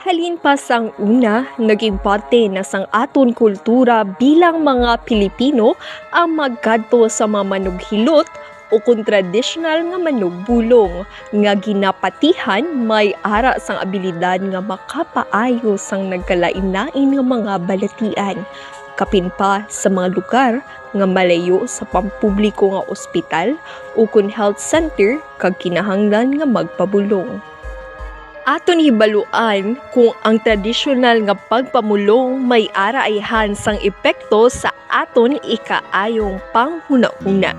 Halin pa sang una, naging parte na sang aton kultura bilang mga Pilipino ang magkadto sa mga manughilot o kung tradisyonal nga manugbulong nga ginapatihan may ara sang abilidad nga makapaayo sang nagkalain-lain nga mga balatian. Kapin pa sa mga lugar nga malayo sa pampubliko nga ospital o kun health center kag kinahanglan nga magpabulong. Aton hibaluan kung ang tradisyonal nga pagpamulong may ara-ayhan sang epekto sa aton ikaayong panghuna-huna.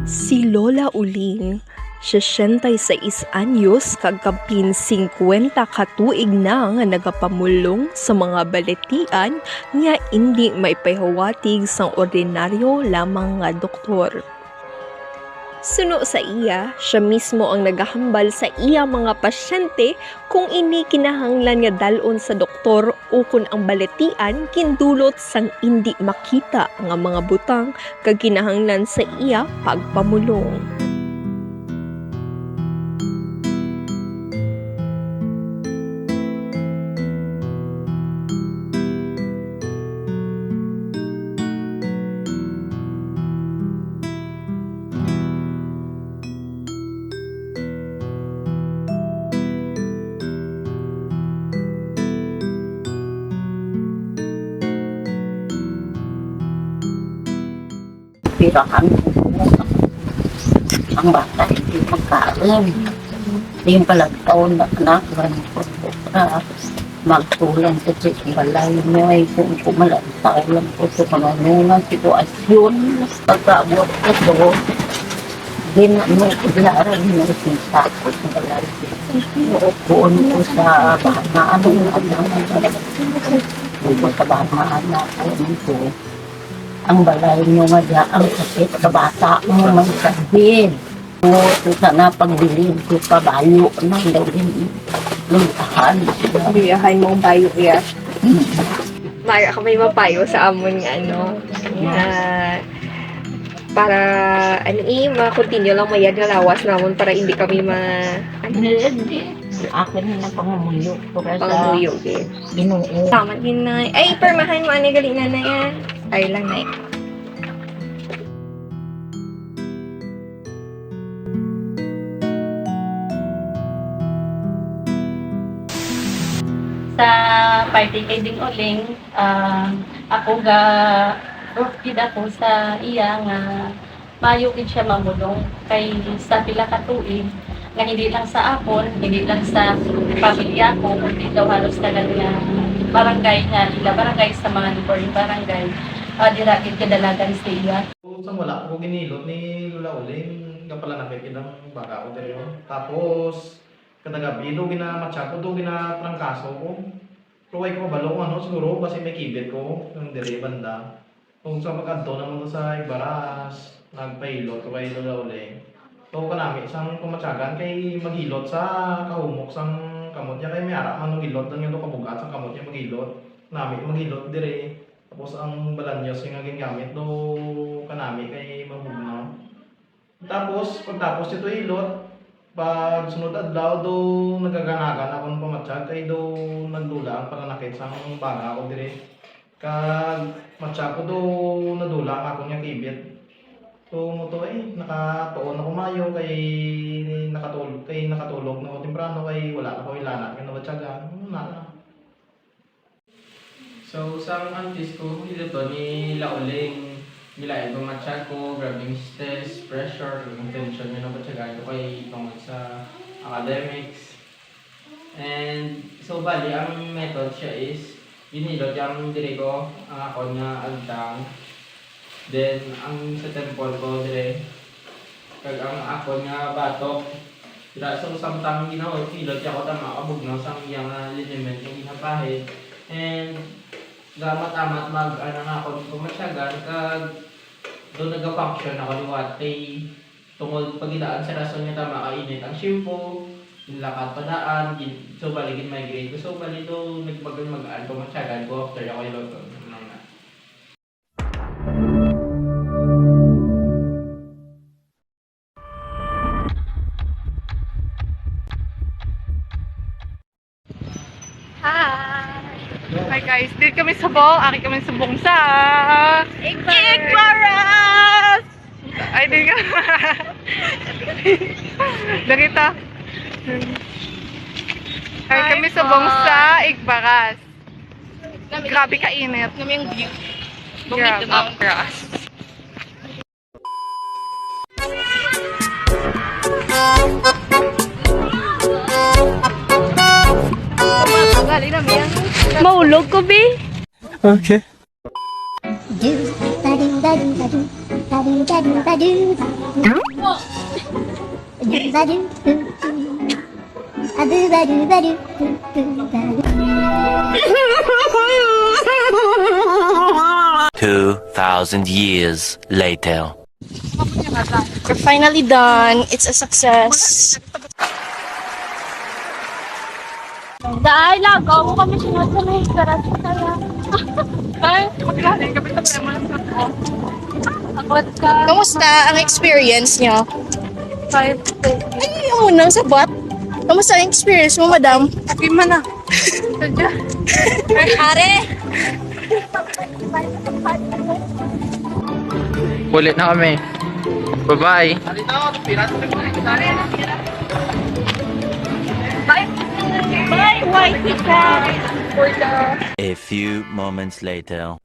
Si Lola Uling, 66 anyos kagkapin 50 katuig na nga nagapamulong sa mga baletian nga hindi maipahiwatig sang ordinaryo lamang nga doktor. Suno sa iya, siya mismo ang nagahambal sa iya mga pasyente kung ini kinahanglan nga dalon sa doktor o kung ang baletian kindulot sang hindi makita nga mga butang kag kinahanglan sa iya pagpamulong. Pirahan ang bata hindi magkain. Yung palagtaon na anak, magtulang sa balay mo ay kung kumalagtaw lang po sa pananungan sitwasyon. Pagkaabot ka doon, din mo kailangan mo sinta ko sa balay. Buon ko sa bahanaan ng anak. Buon sa bahanaan na alam ko. Ang balay nyo nga dyan, ang sakit sa bata mo, may sabihin. So, sana pagbilin ko kabayo na daw din luntahan. Biyahan mong payo iya. Mara ka may mapayo sa amon nga para ma-continue lang mayad nga lawas namon para hindi kami Hindi. Akin na pangumuyo. panguyo din. Ginoo. Tama din na. Ay, permahan mo ani gali na yan. Ay lang na. Sa party kay Ding Uling, ako ga rupid ako sa iya nga mayo gid siya mamulong kay sa pila ka tuig nga hindi lang sa akon, hindi lang sa pamilya ko, kundi daw halos tagal nga barangay nga ila barangay sa mga neighboring barangay. Dira gid kadalagan sa iya. Sa wala ko ginilot ni Lola Uling, kapala nakikita ng baka ko dito. Tapos, kadagabi, do ginamatsa ko, do ginatrangkaso ko. Tuway ko balong siguro, kasi may kibit ko, yung diri banda. Kung sa magkanto naman sa Ibaras, nagpailot, tuway Lola Uling. So, kanami, isang kumatsagan, kay maghilot sa kahumok, sang kamot niya, kay may ara man ng hilot, lang yung kabugat, sa kamot niya maghilot. Nami, maghilot diri. Tapos ang balanyos yung naging gamit do kanami kay mahugnaw. Tapos pagtapos ito ilot, pag sunod adlaw do nagaganagan akong pamatsyag kay do nagdula ang pananakit sa baga ko dire. Kag matsyag ko do nadula ako niya kibit. So mo to nakatuon ako mayo kay nakatulog na ko temprano kay wala na ko ilana kay namatyagan. Na. So, sa antis ko, dito ni Lauling, nila ito matsyag ko, grabbing stress, pressure, yung tension yun ang matyagan ko kay tungkol sa academics. And, so bali, ang method siya is, ginilot yung dire ko, ang ako nga agtang. Then, ang sa temple ko dire, kag ang ako nga batok. Dira, so samtang ginawa, kilot ako tama, abog na sa iyang liniment yung ginapahid. And, gamat-amat nga ako pumasyagan kag doon nag-function ako liwat kay tungod pagidaan sa rason nga tama kainit ang shampoo lakad padaan so baligin migraine ko so bali do nagmagan pumasyagan ko after ako iloto na. guys, dito kami subong, aki kami subong sa Igbaras! Ay, dito ka. Darita. Ay, kami subong sa Igbaras. Grabe kainit. Kami yung view. Grabe. Igbaras. Maulog ko, be? Okay. Do ba do ba do ba do ba do ba do ba do do ba do a do ba do ba do ba do. 2,000 years later. We're finally done. It's a success. Dahil lagaw mo kami sunod sa may garage kaya. Ay, maglaling kami sa tema ng ko. Akot ka. Kamusta ang experience niyo? Ay, yung unang sabat. Kamusta ang experience mo, madam? Okay man na. Sadya. Are! Ulit na kami. Bye-bye. A few moments later.